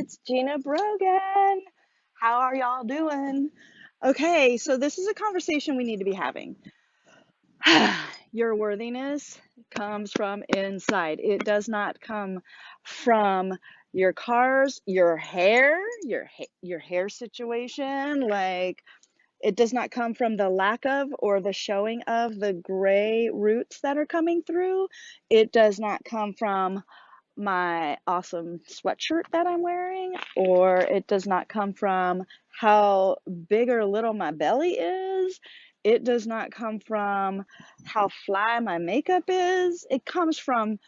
it's Gina Brogan. How are y'all doing? Okay, so this is a conversation we need to be having. Your worthiness comes from inside. It does not come from your cars, your hair, your hair situation. Like, it does not come from the lack of or the showing of the gray roots that are coming through. It does not come from my awesome sweatshirt that I'm wearing, or it does not come from how big or little my belly is. It does not come from how fly my makeup is. It comes from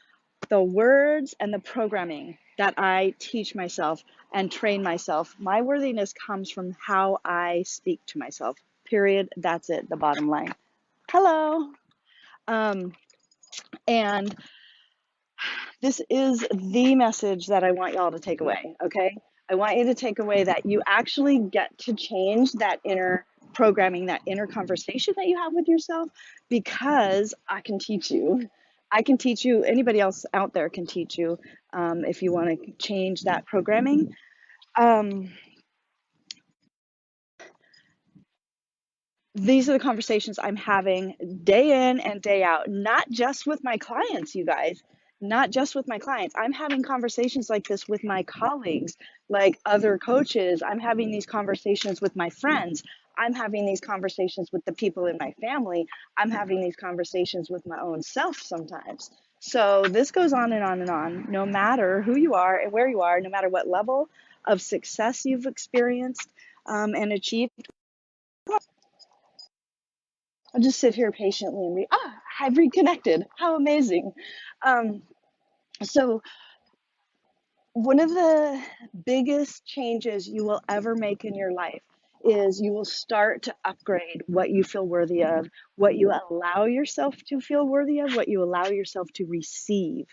the words and the programming that I teach myself and train myself. My worthiness comes from how I speak to myself. Period. That's it. The bottom line. Hello. Um, and This is the message that I want y'all to take away, okay? I want you to take away that you actually get to change that inner programming, that inner conversation that you have with yourself, because I can teach you. I can teach you, anybody else out there can teach you, if you want to change that programming. Um, these are the conversations I'm having day in and day out, not just with my clients, you guys, not just with my clients. I'm having conversations like this with my colleagues, like other coaches. I'm having these conversations with my friends. I'm having these conversations with the people in my family. I'm having these conversations with my own self sometimes. So this goes on and on and on, no matter who you are and where you are, no matter what level of success you've experienced and achieved. I'll just sit here patiently and I've reconnected. How amazing. Um, so one of the biggest changes you will ever make in your life is you will start to upgrade what you feel worthy of, what you allow yourself to feel worthy of, what you allow yourself to receive.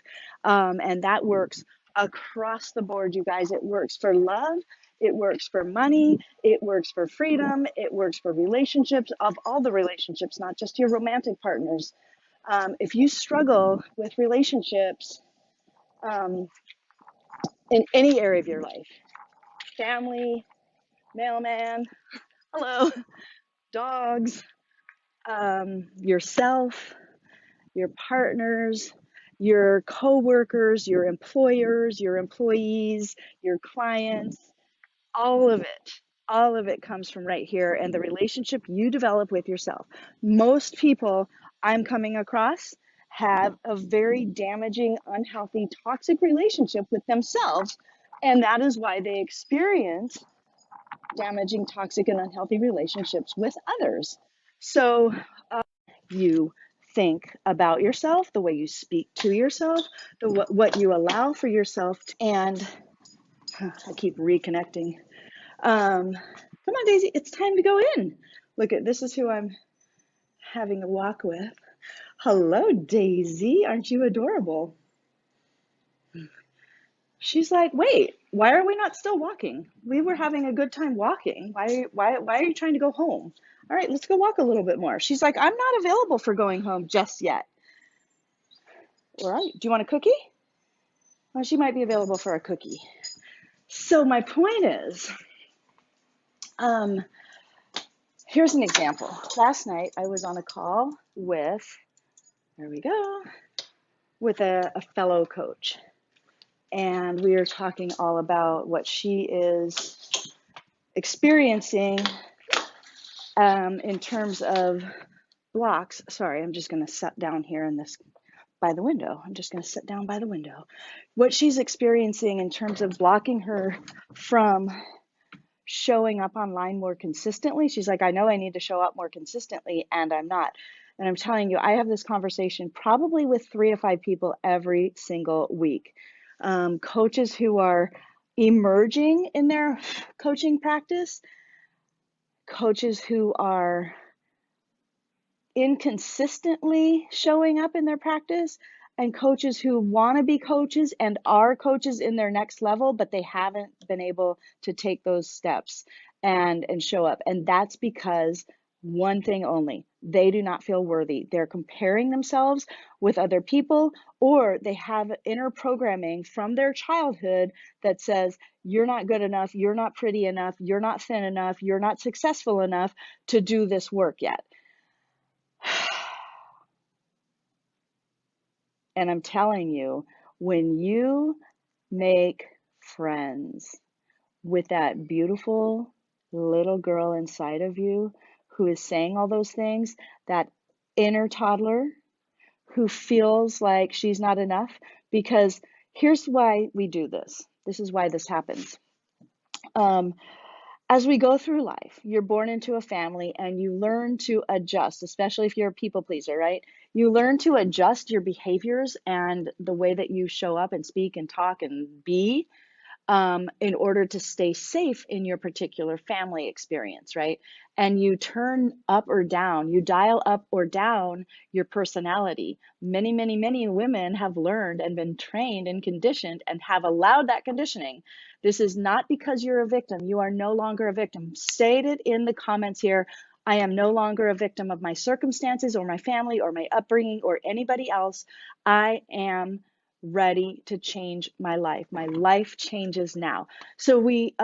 And that works across the board, you guys. It works for love, it works for money, it works for freedom, it works for relationships, of all the relationships, not just your romantic partners. If you struggle with relationships, um, in any area of your life, family, mailman, hello, dogs, yourself, your partners, your coworkers, your employers, your employees, your clients, all of it. All of it comes from right here and the relationship you develop with yourself. Most people I'm coming across have a very damaging, unhealthy, toxic relationship with themselves. And that is why they experience damaging, toxic, and unhealthy relationships with others. So you think about yourself, the way you speak to yourself, what you allow for yourself, and I keep reconnecting. Come on, Daisy, it's time to go in. Look at this is who I'm having a walk with. Hello, Daisy. Aren't you adorable? She's like, wait, why are we not still walking? We were having a good time walking. Why are you trying to go home? All right, let's go walk a little bit more. She's like, I'm not available for going home just yet. All right, do you want a cookie? Well, she might be available for a cookie. So my point is, um, here's an example. Last night I was on a call with, there we go, with a fellow coach. And we are talking all about what she is experiencing in terms of blocks. Sorry, I'm just going to sit down here in this by the window. I'm just going to sit down by the window. What she's experiencing in terms of blocking her from showing up online more consistently. She's like, I know I need to show up more consistently, and I'm not. And I'm telling you, I have this conversation probably with 3 to 5 people every single week. Coaches who are emerging in their coaching practice, coaches who are inconsistently showing up in their practice, and coaches who want to be coaches and are coaches in their next level, but they haven't been able to take those steps and show up. And that's because One thing only. They do not feel worthy. They're comparing themselves with other people, or they have inner programming from their childhood that says, you're not good enough, you're not pretty enough, you're not thin enough, you're not successful enough to do this work yet. And I'm telling you, when you make friends with that beautiful little girl inside of you who is saying all those things, that inner toddler who feels like she's not enough, because here's why we do this. This is why this happens. As we go through life, you're born into a family and you learn to adjust, especially if you're a people pleaser, right? You learn to adjust your behaviors and the way that you show up and speak and talk and be, in order to stay safe in your particular family experience, right? And you turn up or down, you dial up or down your personality. Many, many, many women have learned and been trained and conditioned and have allowed that conditioning. This is not because you're a victim. You are no longer a victim. State it in the comments here. I am no longer a victim of my circumstances or my family or my upbringing or anybody else. I am ready to change my life. My life changes now. So we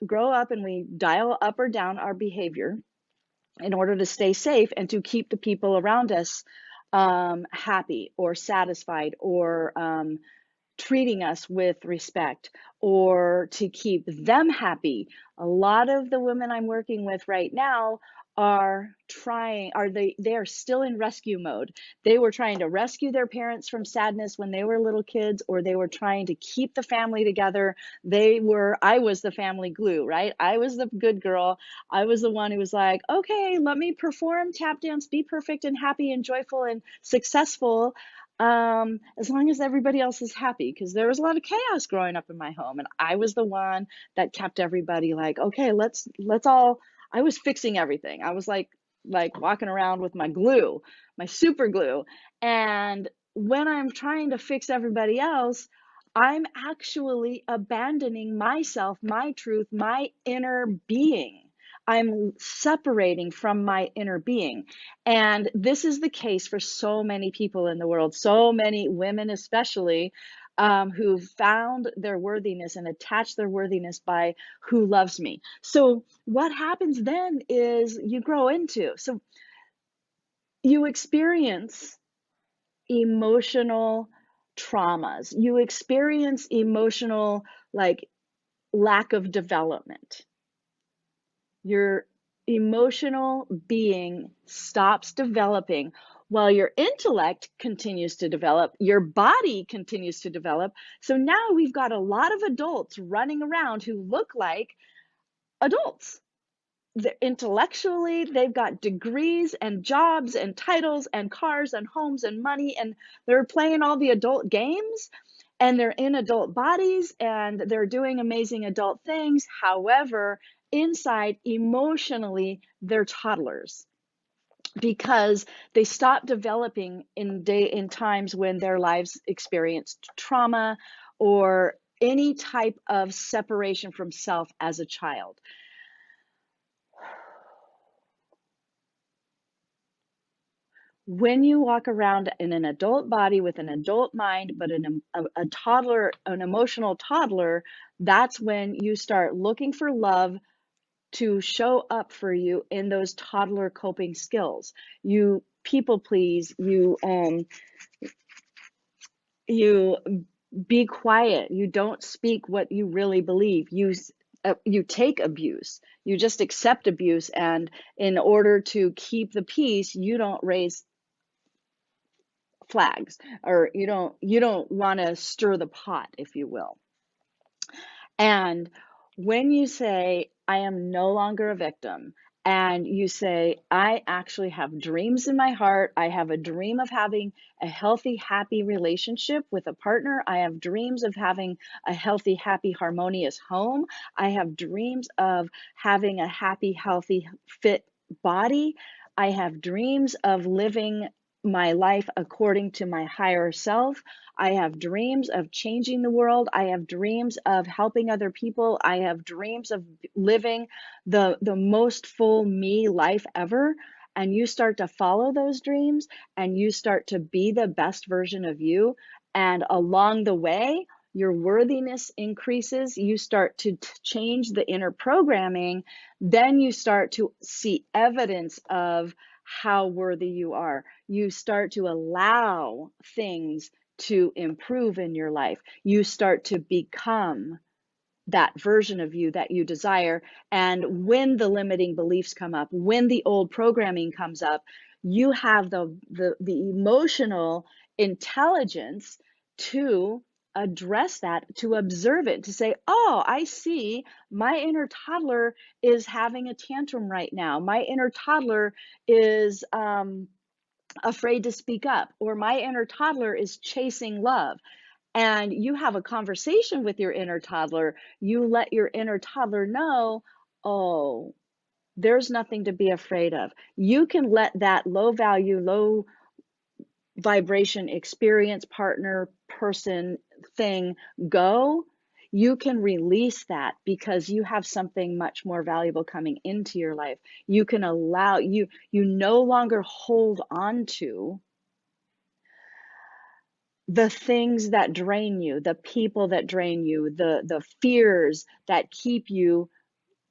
grow up and we dial up or down our behavior in order to stay safe and to keep the people around us happy or satisfied or treating us with respect, or to keep them happy. A lot of the women I'm working with right now they are still in rescue mode. They were trying to rescue their parents from sadness when they were little kids, or they were trying to keep the family together. I was the family glue, right? I was the good girl. I was the one who was like, okay, let me perform tap dance, be perfect and happy and joyful and successful, as long as everybody else is happy, because there was a lot of chaos growing up in my home, and I was the one that kept everybody like, okay, let's all. I was fixing everything. I was like walking around with my glue, my super glue, and when I'm trying to fix everybody else, I'm actually abandoning myself, my truth, my inner being. I'm separating from my inner being. And this is the case for so many people in the world, so many women, especially, who found their worthiness and attached their worthiness by who loves me. So, what happens then is so you experience emotional traumas, you experience emotional, like, lack of development. Your emotional being stops developing while your intellect continues to develop, your body continues to develop. So now we've got a lot of adults running around who look like adults. Intellectually, they've got degrees and jobs and titles and cars and homes and money, and they're playing all the adult games, and they're in adult bodies and they're doing amazing adult things. However, inside, emotionally, they're toddlers, because they stop developing in times when their lives experienced trauma or any type of separation from self as a child. When you walk around in an adult body with an adult mind, but a toddler, an emotional toddler, that's when you start looking for love to show up for you in those toddler coping skills. You people please, you be quiet, you don't speak what you really believe, you take abuse, you just accept abuse, and in order to keep the peace, you don't raise flags, or you don't want to stir the pot, if you will. And when you say, I am no longer a victim, and you say, I actually have dreams in my heart, I have a dream of having a healthy, happy relationship with a partner, I have dreams of having a healthy, happy, harmonious home, I have dreams of having a happy, healthy, fit body, I have dreams of living my life according to my higher self. I have dreams of changing the world. I have dreams of helping other people. I have dreams of living the most full me life ever. And you start to follow those dreams and you start to be the best version of you. And along the way, your worthiness increases. You start to change the inner programming. Then you start to see evidence of how worthy you are. You start to allow things to improve in your life. You start to become that version of you that you desire. And when the limiting beliefs come up, when the old programming comes up, you have the emotional intelligence to address that, to observe it, to say, oh, I see my inner toddler is having a tantrum right now. My inner toddler is afraid to speak up, or my inner toddler is chasing love. And you have a conversation with your inner toddler. You let your inner toddler know, oh, there's nothing to be afraid of. You can let that low value, low vibration experience, partner, person, thing go. You can release that because you have something much more valuable coming into your life. You can allow, you no longer hold on to the things that drain you, the people that drain you, the fears that keep you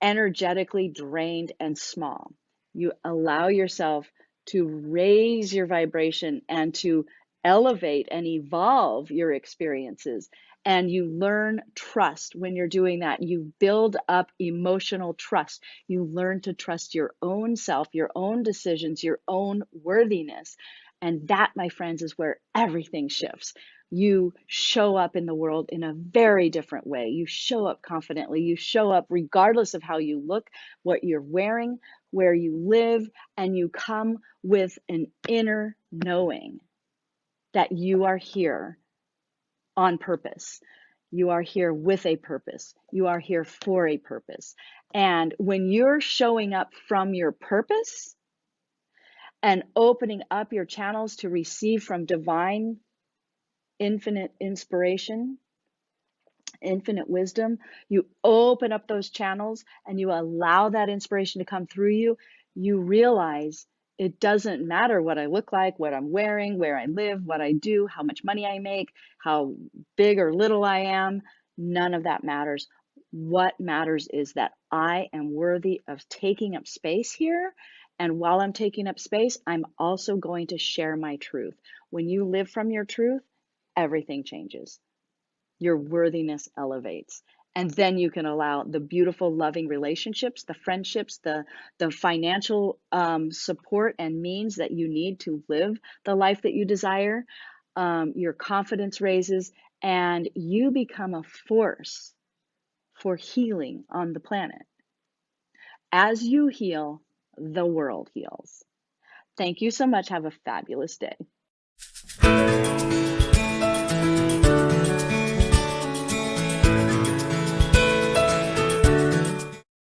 energetically drained and small. You allow yourself to raise your vibration and to elevate and evolve your experiences. And you learn trust when you're doing that. You build up emotional trust. You learn to trust your own self, your own decisions, your own worthiness. And that, my friends, is where everything shifts. You show up in the world in a very different way. You show up confidently. You show up regardless of how you look, what you're wearing, where you live, and you come with an inner knowing that you are here on purpose. You are here with a purpose. You are here for a purpose. And when you're showing up from your purpose and opening up your channels to receive from divine, infinite inspiration, infinite wisdom, you open up those channels and you allow that inspiration to come through you, you realize it doesn't matter what I look like, what I'm wearing, where I live, what I do, how much money I make, how big or little I am. None of that matters. What matters is that I am worthy of taking up space here. And while I'm taking up space, I'm also going to share my truth. When you live from your truth, everything changes. Your worthiness elevates. And then you can allow the beautiful, loving relationships, the friendships, the financial support and means that you need to live the life that you desire. Your confidence raises, and you become a force for healing on the planet. As you heal, the world heals. Thank you so much. Have a fabulous day.